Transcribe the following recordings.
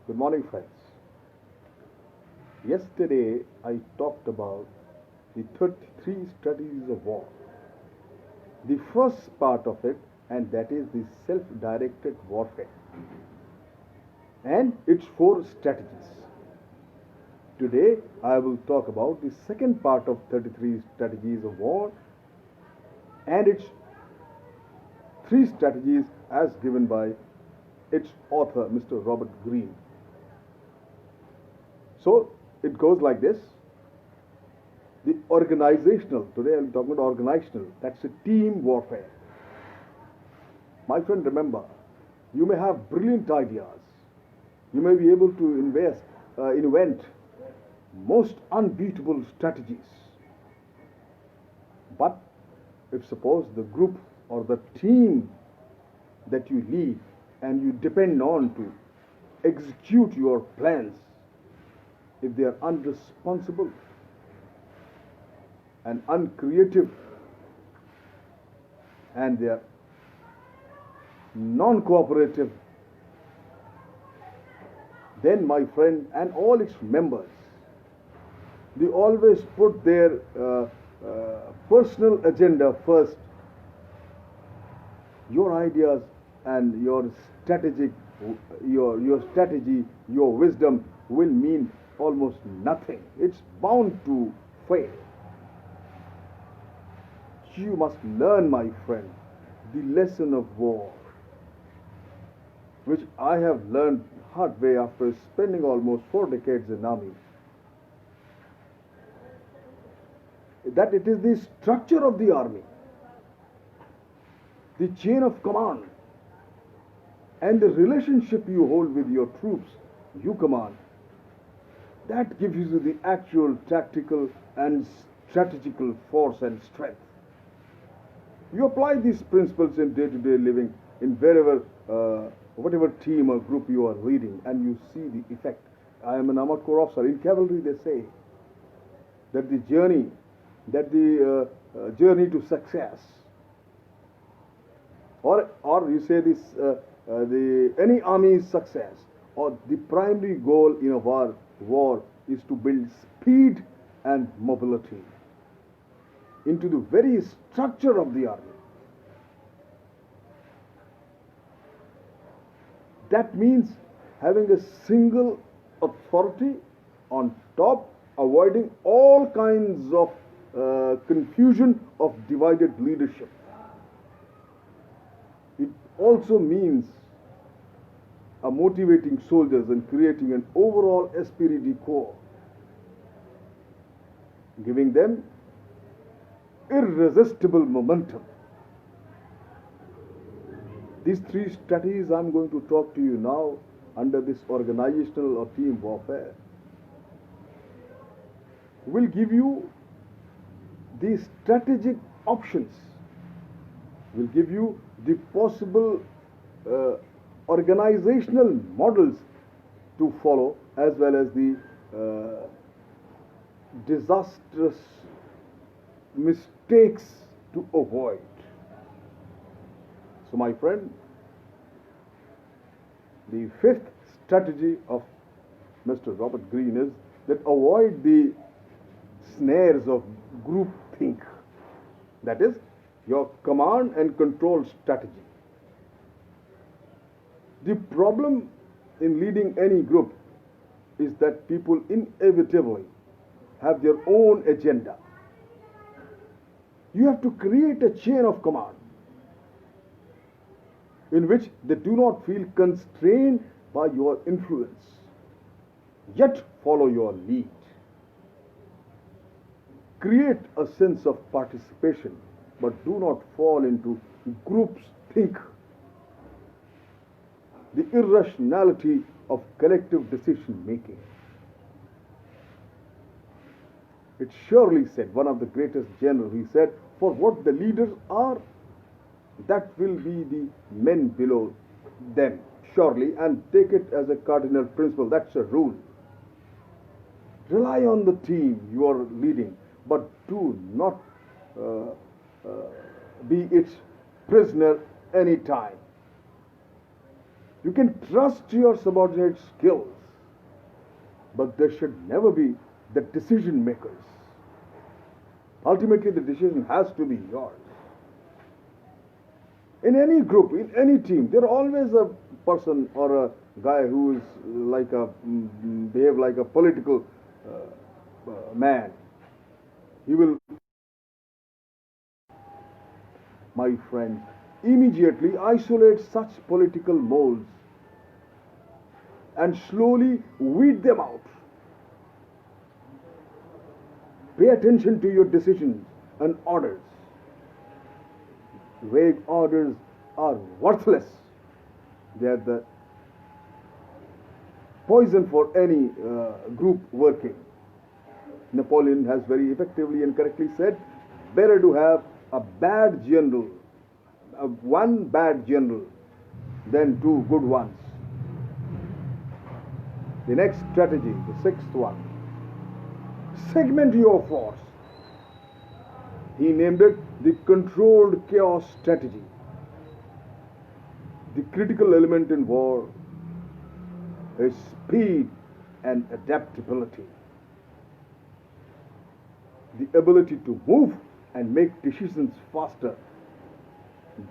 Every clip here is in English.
Good morning, friends. Yesterday I talked about the 33 strategies of war. The first part of it, and that is the self directed warfare, and its four strategies. Today I will talk about the second part of 33 strategies of war and its three strategies as given by its author, Mr. Robert Greene. So it goes like this. The organizational, today I'm talking about organizational, that's a team warfare. My friend, remember, you may have brilliant ideas. You may be able to invent most unbeatable strategies. But if suppose the group or the team that you lead and you depend on to execute your plans, if they are unresponsible and uncreative and they are non-cooperative, then my friend and all its members, they always put their personal agenda first. Your ideas and your strategy, your wisdom will mean almost nothing. It's bound to fail. You must learn, my friend, the lesson of war, which I have learned hard way after spending almost 4 decades in army. That it is the structure of the army, the chain of command, and the relationship you hold with your troops you command, that gives you the actual tactical and strategical force and strength. You apply these principles in day-to-day living in whatever team or group you are leading, and you see the effect. I am an armored corps officer. In cavalry, they say that the journey to success, or you say this, any army's success, or the primary goal in a war is to build speed and mobility into the very structure of the army. That means having a single authority on top, avoiding all kinds of confusion of divided leadership. It also means motivating soldiers and creating an overall esprit de corps, giving them irresistible momentum. These three strategies I'm going to talk to you now under this organizational or team warfare will give you the strategic options, will give you the possible organizational models to follow, as well as the disastrous mistakes to avoid. So, my friend, the fifth strategy of Mr. Robert Greene is that avoid the snares of groupthink. That is your command and control strategy. The problem in leading any group is that people inevitably have their own agenda. You have to create a chain of command in which they do not feel constrained by your influence, yet follow your lead. Create a sense of participation, but do not fall into groups think, the irrationality of collective decision making. It surely said, one of the greatest generals, he said, for what the leaders are, that will be the men below them, surely, and take it as a cardinal principle. That's a rule. Rely on the team you are leading, but do not be its prisoner any time. You can trust your subordinates' skills, but they should never be the decision makers. Ultimately, the decision has to be yours. In any group, in any team, there always a person or a guy who is like a behave like a political man. He will, my friend, immediately isolate such political molds and slowly weed them out. Pay attention to your decisions and orders. Vague orders are worthless. They are the poison for any group working. Napoleon has very effectively and correctly said, better to have a bad general, one bad general, than two good ones. The next strategy, the sixth one, segment your force. He named it the controlled chaos strategy. The critical element in war is speed and adaptability. The ability to move and make decisions faster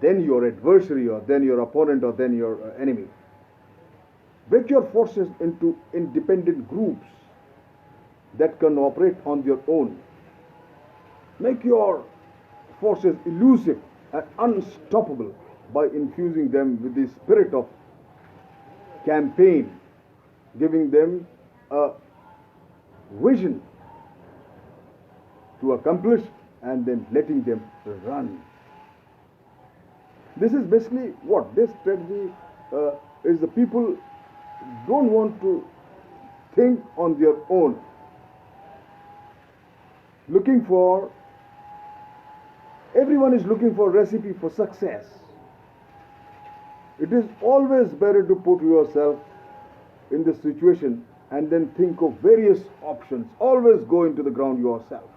than your adversary or than your opponent or than your enemy. Break your forces into independent groups that can operate on their own. Make your forces elusive and unstoppable by infusing them with the spirit of campaign, giving them a vision to accomplish and then letting them run. This is basically what this strategy is. The people don't want to think on their own, everyone is looking for recipe for success. It is always better to put yourself in the situation and then think of various options. Always go into the ground yourself.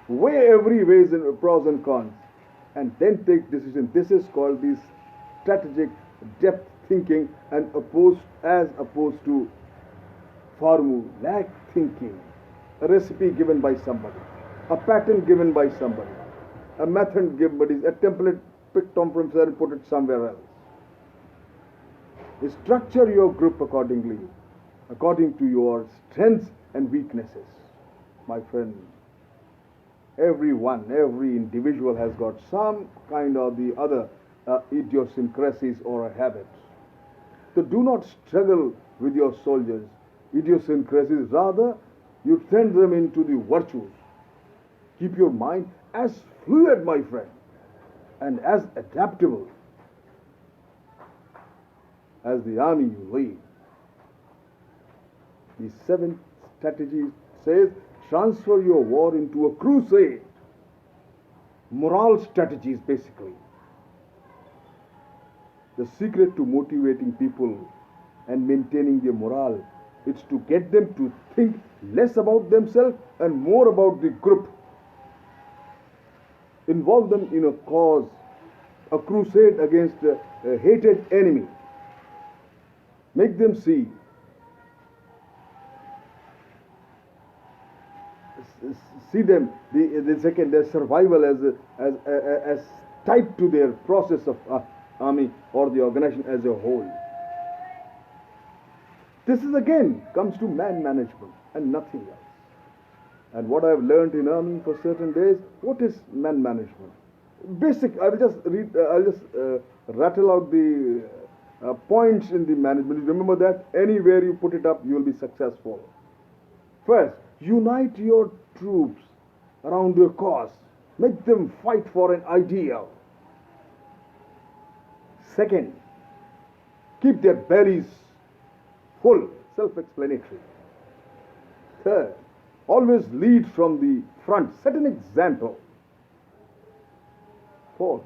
Weigh every ways and pros and cons and then take decision. This is called the strategic depth thinking and as opposed to formulaic thinking. A recipe given by somebody, a pattern given by somebody, a method given by a template picked on from somewhere and put it somewhere else. Structure your group accordingly, according to your strengths and weaknesses. My friend, every individual has got some kind of the other idiosyncrasies or habits. So do not struggle with your soldiers' idiosyncrasies. Rather, you send them into the virtues. Keep your mind as fluid, my friend, and as adaptable as the army you lead. The seventh strategy says, transfer your war into a crusade. Morale strategies, basically. The secret to motivating people and maintaining their morale is to get them to think less about themselves and more about the group. Involve them in a cause, a crusade against a hated enemy. Make them see them their survival as tied to their process of army or the organization as a whole. This is again comes to man management and nothing else. And what I have learned in army for certain days, what is man management? Basic. I'll just rattle out the points in the management. Remember that anywhere you put it up, you will be successful. First, unite your troops around your cause. Make them fight for an ideal. Second, keep their bellies full. Self-explanatory. Third, always lead from the front. Set an example. Fourth,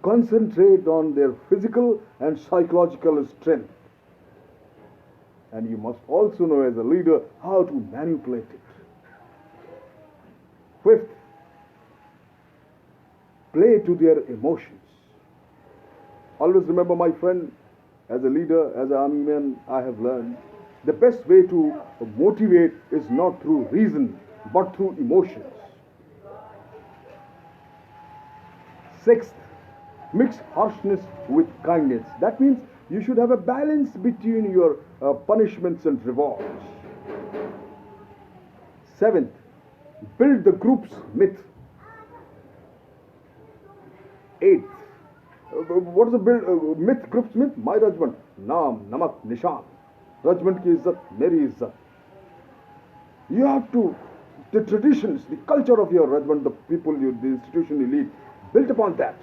concentrate on their physical and psychological strength. And you must also know as a leader how to manipulate it. Fifth, play to their emotions. Always remember, my friend, as a leader, as an army man, I have learned The best way to motivate is not through reason but through emotions. Sixth, mix harshness with kindness. That means you should have a balance between your punishments and rewards. Seventh, build the group's myth. Eighth, what is the myth, group's myth? My Rajmant, Naam, Namak, Nishan. Rajmant ki izzat, meri izzat. You have to, the traditions, the culture of your Rajmant, the people, the institution you lead, built upon that.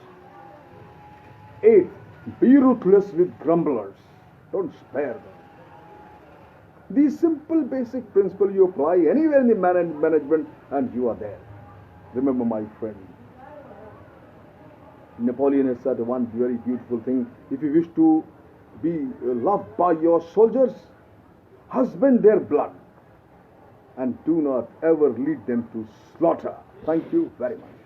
Eighth, be ruthless with grumblers. Don't spare them. These simple basic principles you apply anywhere in the management and you are there. Remember, my friend, Napoleon has said one very beautiful thing. If you wish to be loved by your soldiers, husband their blood and do not ever lead them to slaughter. Thank you very much.